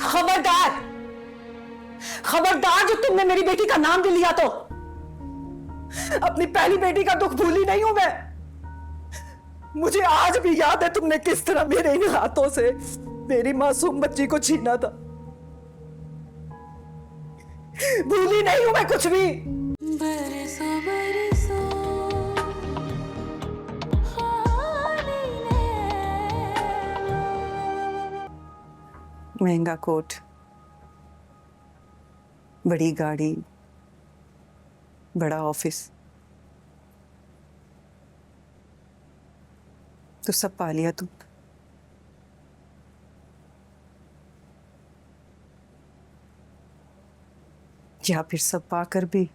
खबरदार, खबरदार, जो तुमने मेरी बेटी का नाम भी लिया तो अपनी पहली बेटी का दुख भूली नहीं हूं मैं। मुझे आज भी याद है तुमने किस तरह मेरे इन हाथों से मेरी मासूम बच्ची को छीना था। भूली नहीं हूं मैं कुछ भी। बरसों बरसों महंगा कोट, बड़ी गाड़ी, बड़ा ऑफिस, तो सब पा लिया तुम। या फिर सब पाकर भी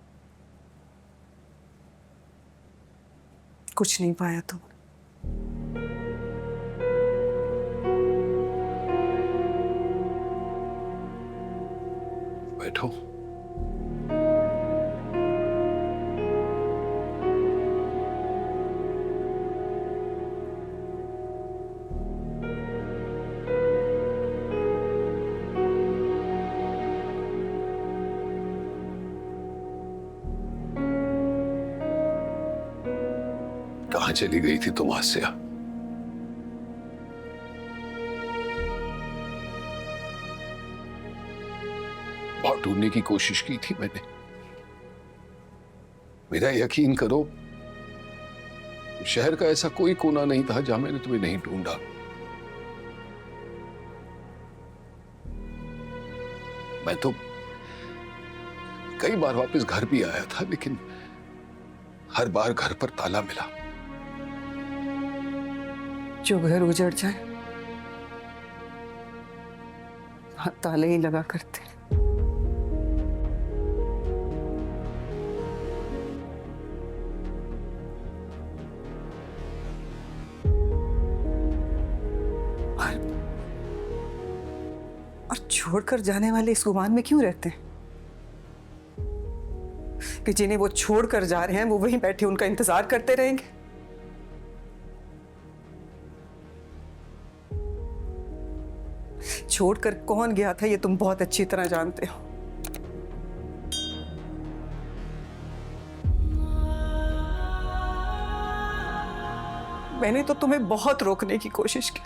कुछ नहीं पाया तुम। बैठो। कहां चली गई थी तुम आसिया? बहुत ढूंढने की कोशिश की थी मैंने। मेरा यकीन करो, शहर का ऐसा कोई कोना नहीं था जहां मैंने तुम्हें नहीं ढूंढा। मैं तो कई बार वापस घर भी आया था, लेकिन हर बार घर पर ताला मिला। जो घर उजड़ जाए वहां ताले ही लगा करते। और छोड़कर जाने वाले इस गुमान में क्यों रहते हैं कि जिन्हें वो छोड़कर जा रहे हैं वो वहीं बैठे उनका इंतजार करते रहेंगे। छोड़कर कौन गया था ये तुम बहुत अच्छी तरह जानते हो। मैंने तो तुम्हें बहुत रोकने की कोशिश की,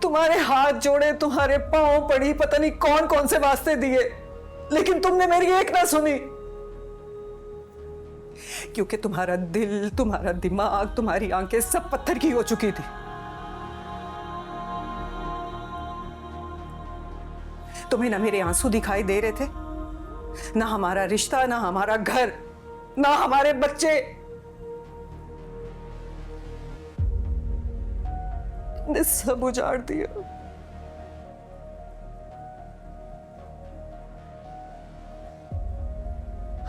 तुम्हारे हाथ जोड़े, तुम्हारे पांव पड़ी, पता नहीं कौन कौन से वास्ते दिए, लेकिन तुमने मेरी एक ना सुनी। क्योंकि तुम्हारा दिल, तुम्हारा दिमाग, तुम्हारी आंखें सब पत्थर की हो चुकी थी। तुम्हें ना मेरे आंसू दिखाई दे रहे थे, ना हमारा रिश्ता, ना हमारा घर, ना हमारे बच्चे। तुमने सब उजाड़ दिया।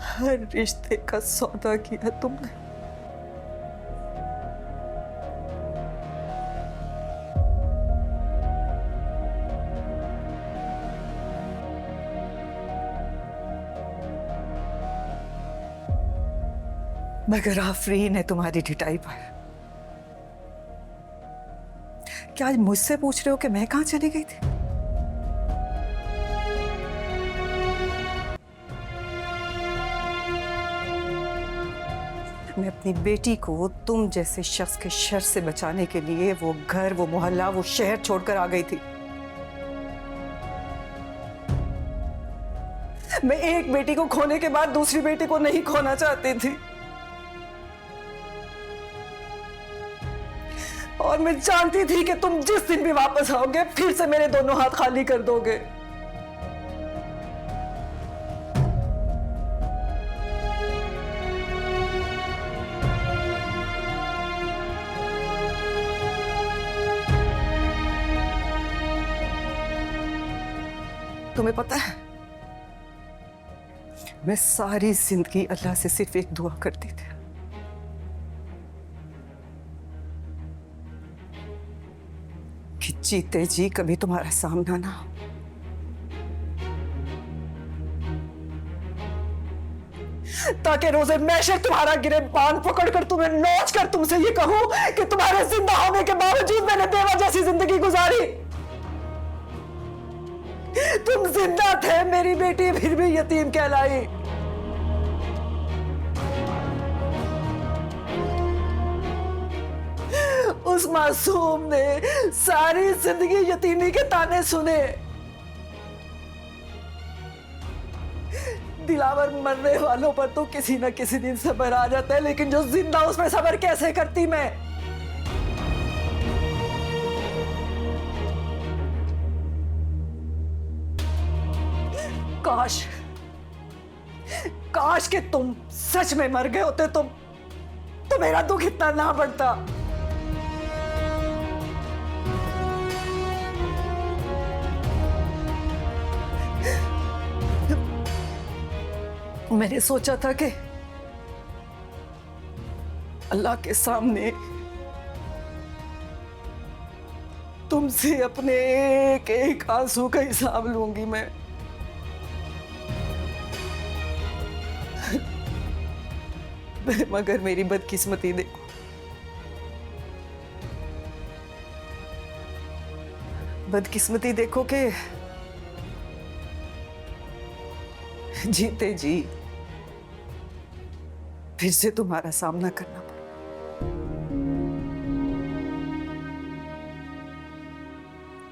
हर रिश्ते का सौदा किया तुमने। मगर आफरीन है तुम्हारी ढिठाई पर। क्या आज मुझसे पूछ रहे हो कि मैं कहां चली गई थी? मैं अपनी बेटी को तुम जैसे शख्स के शर से बचाने के लिए वो घर, वो मोहल्ला, वो शहर छोड़कर आ गई थी। मैं एक बेटी को खोने के बाद दूसरी बेटी को नहीं खोना चाहती थी। और मैं जानती थी कि तुम जिस दिन भी वापस आओगे फिर से मेरे दोनों हाथ खाली कर दोगे। तुम्हें पता है, मैं सारी जिंदगी अल्लाह से सिर्फ एक दुआ करती थी कि जीते जी कभी तुम्हारा सामना ना हो। ताकि रोजे मैशर तुम्हारा गिरबान पकड़कर तुम्हें नोच कर तुमसे ये कहूं कि तुम्हारे जिंदा होने के बावजूद मैंने बेवा जैसी जिंदगी गुजारी। तुम जिंदा थे, मेरी बेटी फिर भी यतीम कहलाई। उस मासूम ने सारी जिंदगी यतीमी के ताने सुने। दिलावर मरने वालों पर तो किसी न किसी दिन सब्र आ जाता है, लेकिन जो जिंदा उस पर सब्र कैसे करती मैं। काश काश कि तुम सच में मर गए होते तो मेरा दुख इतना ना बढ़ता। मैंने सोचा था कि अल्लाह के सामने तुमसे अपने एक एक आंसू का हिसाब लूंगी मैं। मगर मेरी बदकिस्मती देखो, बदकिस्मती देखो कि जीते जी फिर से तुम्हारा सामना करना पड़ा।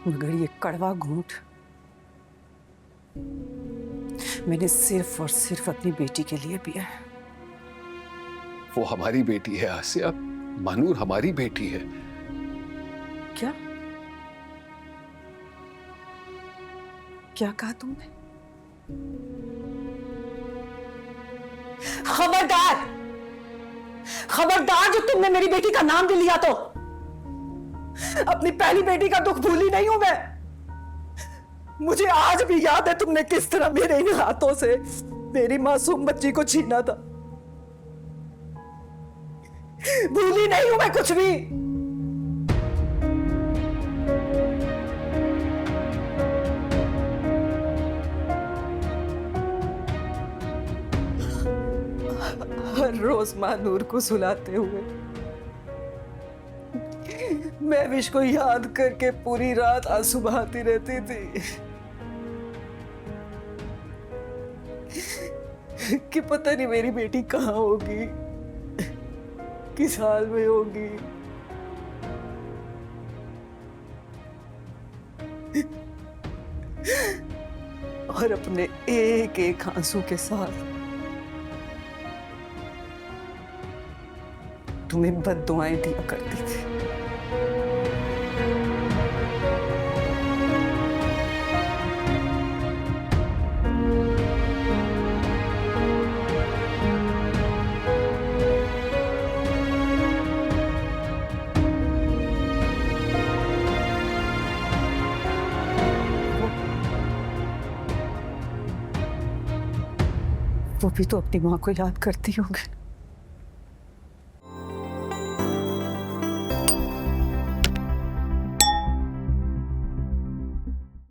मगर ये कड़वा घूंट मैंने सिर्फ और सिर्फ अपनी बेटी के लिए पिया है। वो हमारी बेटी है आसिया, मानूर हमारी बेटी है। क्या क्या कहा तुमने? खबरदार खबरदार, जो तुमने मेरी बेटी का नाम भी लिया तो अपनी पहली बेटी का दुख भूली नहीं हूं मैं। मुझे आज भी याद है तुमने किस तरह मेरे इन हाथों से मेरी मासूम बच्ची को छीना था। भूली नहीं हूं मैं कुछ भी। हर रोज मानूर को सुलाते हुए मैं विश को याद करके पूरी रात आंसू बहाती रहती थी कि पता नहीं मेरी बेटी कहाँ होगी, किस हाल में होगी। और अपने एक एक आंसू के साथ तुम्हें बद्दुआएं दिया करती थी। वो भी तो अपनी माँ को याद करती होंगी।